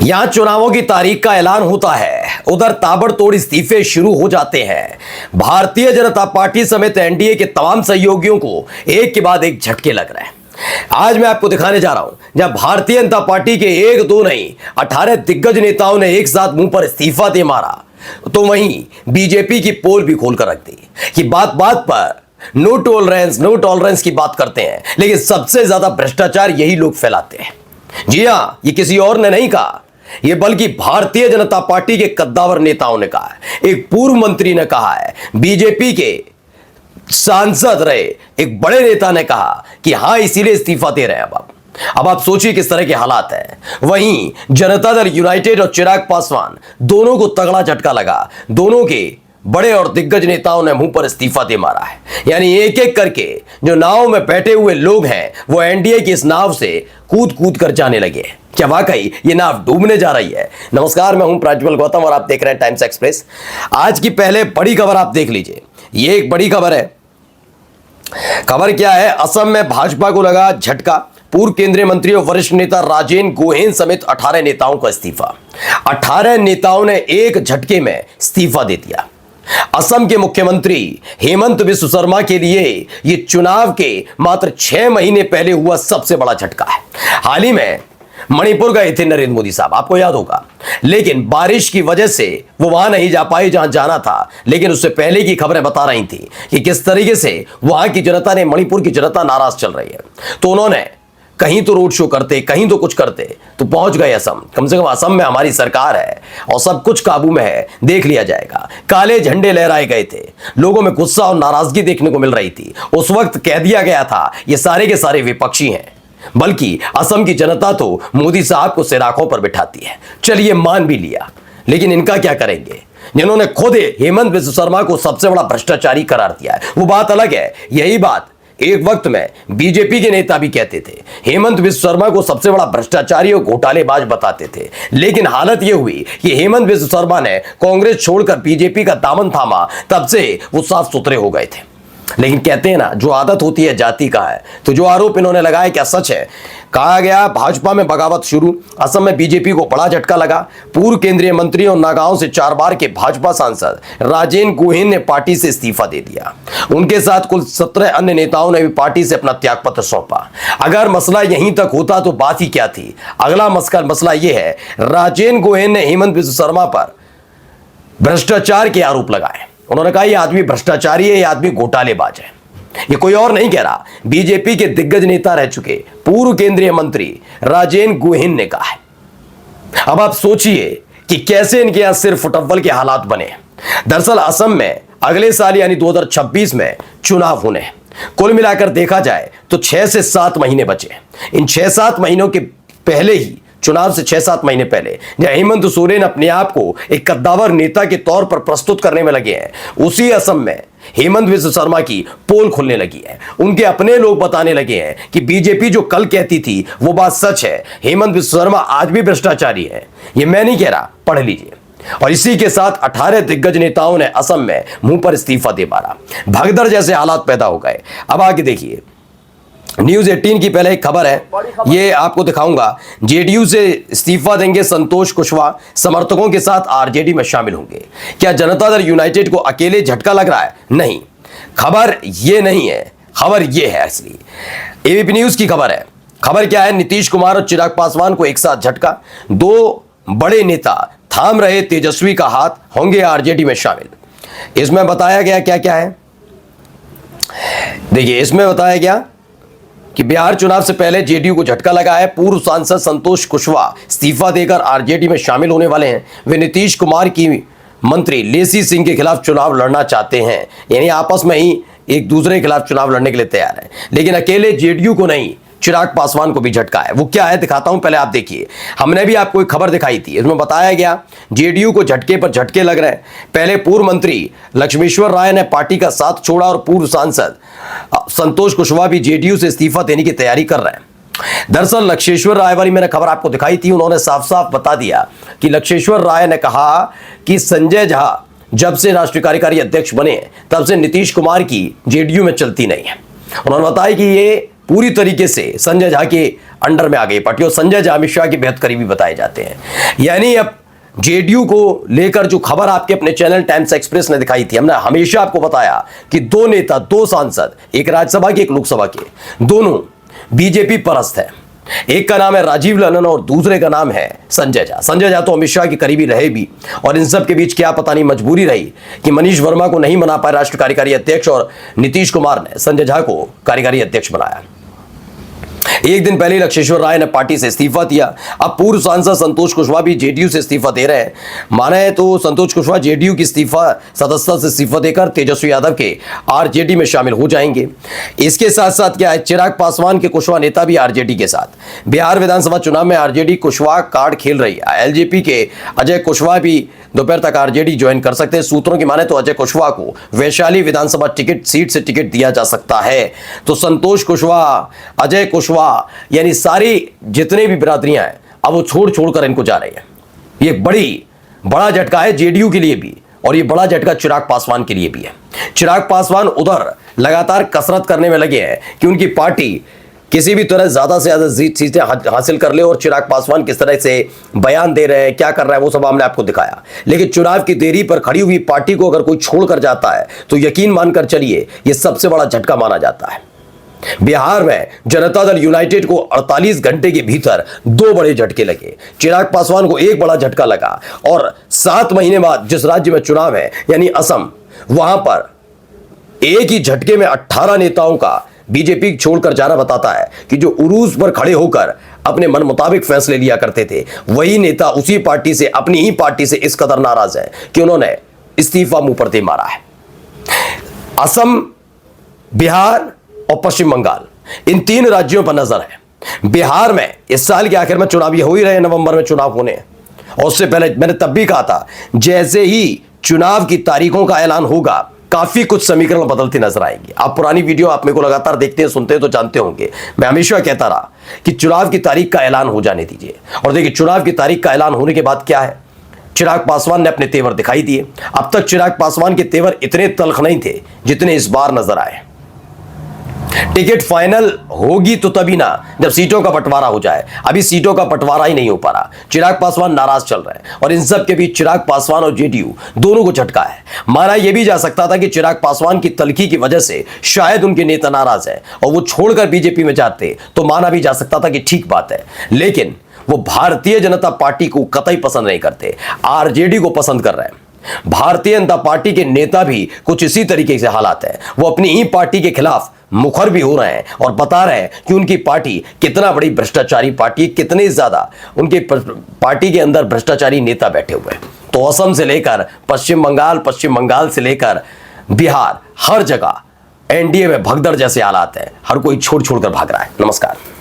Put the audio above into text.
यहां चुनावों की तारीख का ऐलान होता है, उधर ताबड़तोड़ इस्तीफे शुरू हो जाते हैं। भारतीय जनता पार्टी समेत एनडीए के तमाम सहयोगियों को एक के बाद एक झटके लग रहे हैं। आज मैं आपको दिखाने जा रहा हूं, जब भारतीय जनता पार्टी के एक दो नहीं 18 दिग्गज नेताओं ने एक साथ मुंह पर इस्तीफा दे मारा, तो वहीं बीजेपी की पोल भी खोलकर रख दी कि बात बात पर नो टॉलरेंस की बात करते हैं, लेकिन सबसे ज्यादा भ्रष्टाचार यही लोग फैलाते हैं। जी हां, ये किसी और ने नहीं कहा, ये बल्कि भारतीय जनता पार्टी के कद्दावर नेताओं ने कहा है। एक पूर्व मंत्री ने कहा है, बीजेपी के सांसद रहे एक बड़े नेता ने कहा कि हां इसीलिए इस्तीफा दे रहे हैं। अब आप सोचिए किस तरह के हालात हैं। वहीं जनता दल यूनाइटेड और चिराग पासवान दोनों को तगड़ा झटका लगा। दोनों के बड़े और दिग्गज नेताओं ने मुंह पर इस्तीफा दे मारा है। यानी एक एक करके जो नाव में बैठे हुए लोग हैं वो एनडीए की इस नाव से कूद कूद कर जाने लगे। क्या वाकई ये नाव डूबने जा रही है? नमस्कार, मैं हूं प्रज्वल गौतम और आप देख रहे हैं टाइम्स एक्सप्रेस। आज की पहले बड़ी खबर आप देख लीजिए। ये एक बड़ी खबर है। खबर क्या है? असम में भाजपा को लगा झटका। पूर्व केंद्रीय मंत्री और वरिष्ठ नेता राजेन गोहेन समेत 18 नेताओं का इस्तीफा। 18 नेताओं ने एक झटके में इस्तीफा दे दिया। असम के मुख्यमंत्री हेमंत बिस्व शर्मा के लिए यह चुनाव के मात्र 6 महीने पहले हुआ सबसे बड़ा झटका है। हाल ही में मणिपुर गए थे नरेंद्र मोदी साहब, आपको याद होगा, लेकिन बारिश की वजह से वो वहां नहीं जा पाए जहां जाना था। लेकिन उससे पहले की खबरें बता रही थी कि किस तरीके से वहां की जनता ने, मणिपुर की जनता नाराज चल रही है, तो उन्होंने कहीं तो रोड शो करते, कहीं तो कुछ करते, तो पहुंच गए असम। कम से कम असम में हमारी सरकार है और सब कुछ काबू में है, देख लिया जाएगा। काले झंडे लहराए गए थे, लोगों में गुस्सा और नाराजगी देखने को मिल रही थी। उस वक्त कह दिया गया था ये सारे के सारे विपक्षी हैं, बल्कि असम की जनता तो मोदी साहब को सिर आंखों पर बिठाती है। चलिए मान भी लिया, लेकिन इनका क्या करेंगे जिन्होंने खुद हेमंत बिस्व शर्मा को सबसे बड़ा भ्रष्टाचारी करार दिया है? वो बात अलग है। यही बात एक वक्त में बीजेपी के नेता भी कहते थे, हेमंत बिस्व शर्मा को सबसे बड़ा भ्रष्टाचारी और घोटालेबाज बताते थे। लेकिन हालत यह हुई कि हेमंत बिस्व शर्मा ने कांग्रेस छोड़कर बीजेपी का दामन थामा, तब से वो साफ सुथरे हो गए थे। लेकिन कहते हैं ना, जो आदत होती है जाति का है। तो जो आरोप इन्होंने लगाए क्या सच है? कहा गया भाजपा में बगावत शुरू। असम में बीजेपी को बड़ा झटका लगा। पूर्व केंद्रीय मंत्री और नागांव से 4 बार के भाजपा सांसद राजेन गोहेन ने पार्टी से इस्तीफा दे दिया। उनके साथ कुल 17 अन्य नेताओं ने भी पार्टी से अपना त्यागपत्र सौंपा। अगर मसला यहीं तक होता तो बात ही क्या थी। अगला मसला यह है, राजेन गोहेन ने हेमंत बिस्व शर्मा पर भ्रष्टाचार के आरोप लगाए। उन्होंने कहा यह आदमी भ्रष्टाचारी है, यह आदमी घोटालेबाज है। ये कोई और नहीं कह रहा, बीजेपी के दिग्गज नेता रह चुके पूर्व केंद्रीय मंत्री राजेन गोहेन ने कहा है। अब आप सोचिए कि कैसे इनके यहां सिर फुटब्बल के हालात बने। दरअसल असम में अगले साल यानी 2026 में चुनाव होने हैं। कुल मिलाकर देखा जाए तो 6 से 7 महीने बचे। इन 6-7 महीनों के पहले ही, चुनाव से 6-7 महीने पहले, जब हेमंत सोरेन अपने आप को एक कद्दावर नेता के तौर पर प्रस्तुत करने में लगे हैं, उसी असम में हेमंत बिस्व शर्मा की पोल खुलने लगी है। उनके अपने लोग बताने लगे हैं कि बीजेपी जो कल कहती थी वो बात सच है। हेमंत बिस्व शर्मा आज भी भ्रष्टाचारी है। ये मैं नहीं कह रहा, पढ़ लीजिए। और इसी के साथ 18 दिग्गज नेताओं ने असम में मुंह पर इस्तीफा दे मारा। भगदड़ जैसे हालात पैदा हो गए। अब आगे देखिए, न्यूज 18 की पहले एक खबर है, ये आपको दिखाऊंगा। जेडीयू से इस्तीफा देंगे संतोष कुशवाहा, समर्थकों के साथ आरजेडी में शामिल होंगे। क्या जनता दल यूनाइटेड को अकेले झटका लग रहा है? नहीं, खबर ये नहीं है, खबर ये है असली। एबीपी न्यूज की खबर है। खबर क्या है? नीतीश कुमार और चिराग पासवान को एक साथ झटका। 2 बड़े नेता थाम रहे तेजस्वी का हाथ, होंगे आरजेडी में शामिल। इसमें बताया गया क्या क्या है, देखिए। इसमें बताया गया कि बिहार चुनाव से पहले जेडीयू को झटका लगा है। पूर्व सांसद संतोष कुशवाहा इस्तीफा देकर आरजेडी में शामिल होने वाले हैं। वे नीतीश कुमार की मंत्री लेसी सिंह के खिलाफ चुनाव लड़ना चाहते हैं, यानी आपस में ही एक दूसरे के खिलाफ चुनाव लड़ने के लिए तैयार है। लेकिन अकेले जेडीयू को नहीं, चिराग पासवान को भी झटका है। वो क्या है दिखाता हूं, पहले आप देखिए। हमने भी आपको एक खबर दिखाई थी, इसमें बताया गया जेडीयू को झटके पर झटके लग रहे हैं। पहले पूर्व मंत्री लक्ष्मेश्वर राय ने पार्टी का साथ छोड़ा और पूर्व सांसद संतोष कुशवाहा भी जेडीयू से इस्तीफा देने की तैयारी कर रहे हैं। दरअसल लक्ष्मेश्वर राय वाली मैंने खबर आपको दिखाई थी, उन्होंने साफ साफ बता दिया कि लक्ष्मेश्वर राय ने कहा कि संजय झा जब से राष्ट्रीय कार्यकारी अध्यक्ष बने तब से नीतीश कुमार की जेडीयू में चलती नहीं है। उन्होंने बताया कि ये पूरी तरीके से संजय झा के अंडर में आ गई पार्टी और संजय झा अमित शाह के बेहद करीबी बताए जाते हैं। यानी अब जेडीयू को लेकर जो खबर आपके अपने चैनल टाइम्स एक्सप्रेस ने दिखाई थी, हमने हमेशा आपको बताया कि दो नेता, दो सांसद, एक राज्यसभा के एक लोकसभा के, दोनों बीजेपी परस्त है। एक का नाम है राजीव ललन और दूसरे का नाम है संजय झा। संजय झा तो अमित शाह के करीबी रहे भी, और इन सब के बीच क्या पता नहीं मजबूरी रही कि मनीष वर्मा को नहीं मना पाए राष्ट्रीय कार्यकारी अध्यक्ष, और नीतीश कुमार ने संजय झा को कार्यकारी अध्यक्ष बनाया। एक दिन पहले लक्ष्मेश्वर राय ने पार्टी से इस्तीफा दिया। अब पूर्व सांसद संतोष कुशवाहा भी जेडीयू से इस्तीफा दे रहे हैं। माने तो संतोष कुशवाहा जेडीयू की सदस्यता से इस्तीफा देकर तेजस्वी यादव के आरजेडी में शामिल हो जाएंगे। इसके साथ साथ क्या है, चिराग पासवान के कुशवाहा नेता भी आरजेडी के साथ। बिहार विधानसभा चुनाव में आरजेडी कुशवाहा कार्ड खेल रही है। एलजेपी के अजय कुशवाहा भी दोपहर तक आरजेडी ज्वाइन कर सकते हैं। सूत्रों की माने तो अजय कुशवाहा को वैशाली विधानसभा सीट से टिकट दिया जा सकता है। तो संतोष कुशवाहा, अजय कुशवाहा, यानी सारी जितने भी बिरादरियां हैं अब वो छोड़ कर इनको जा रही हैं। ये बड़ा झटका है जेडीयू के लिए भी, और ये बड़ा झटका चिराग पासवान के लिए भी है। चिराग पासवान उधर लगातार कसरत करने में लगे हैं कि उनकी पार्टी किसी भी तरह ज्यादा से ज्यादा सीटें हासिल कर ले, और चिराग पासवान किस तरह से बयान दे रहे हैं, क्या कर रहा है, वो सब हमने आपको दिखाया। लेकिन चुनाव की देरी पर खड़ी हुई पार्टी को अगर कोई छोड़कर जाता है तो यकीन मानकर चलिए ये सबसे बड़ा झटका माना जाता है। बिहार में जनता दल यूनाइटेड को 48 घंटे के भीतर दो बड़े झटके लगे। चिराग पासवान को एक बड़ा झटका लगा, और 7 महीने बाद जिस राज्य में चुनाव है यानी असम, वहां पर एक ही झटके में 18 नेताओं का बीजेपी छोड़कर जाना बताता है कि जो उरूज पर खड़े होकर अपने मन मुताबिक फैसले लिया करते थे, वही नेता उसी पार्टी से, अपनी ही पार्टी से इस कदर नाराज है कि उन्होंने इस्तीफा मुंह पर दे मारा है। असम, बिहार और पश्चिम बंगाल, इन 3 राज्यों पर नजर है। बिहार में इस साल के आखिर में चुनाव हो ही रहे, नवंबर में चुनाव होने हैं, और उससे पहले मैंने तब भी कहा था जैसे ही चुनाव की तारीखों का ऐलान होगा काफी कुछ समीकरण बदलते नजर आएंगे। आप पुरानी वीडियो आप मेरे को लगातार देखते हैं, सुनते हैं तो जानते होंगे, मैं हमेशा कहता रहा कि चुनाव की तारीख का ऐलान हो जाने दीजिए। और देखिए चुनाव की तारीख का ऐलान होने के बाद क्या है, चिराग पासवान ने अपने तेवर दिखाई दिए। अब तक चिराग पासवान के तेवर इतने तल्ख नहीं थे जितने इस बार नजर आए। टिकट फाइनल होगी तो तभी ना जब सीटों का बंटवारा हो जाए। अभी सीटों का बंटवारा ही नहीं हो पा रहा, चिराग पासवान नाराज चल रहे हैं, और इन सब के बीच चिराग पासवान और जेडीयू दोनों को झटका है। माना यह भी जा सकता था कि चिराग पासवान की तल्खी की वजह से शायद उनके नेता नाराज है और वो छोड़कर बीजेपी में जाते, तो माना भी जा सकता था कि ठीक बात है। लेकिन वो भारतीय जनता पार्टी को कतई पसंद नहीं करते, आरजेडी को पसंद कर रहे हैं। भारतीय जनता पार्टी के नेता भी कुछ इसी तरीके से हालात है, वो अपनी ही पार्टी के खिलाफ मुखर भी हो रहे हैं और बता रहे हैं कि उनकी पार्टी कितना बड़ी भ्रष्टाचारी पार्टी, कितने ज्यादा उनकी पार्टी के अंदर भ्रष्टाचारी नेता बैठे हुए हैं। तो असम से लेकर पश्चिम बंगाल से लेकर बिहार, हर जगह एनडीए में भगदड़ जैसे हालात है, हर कोई छोड़ कर भाग रहा है। नमस्कार।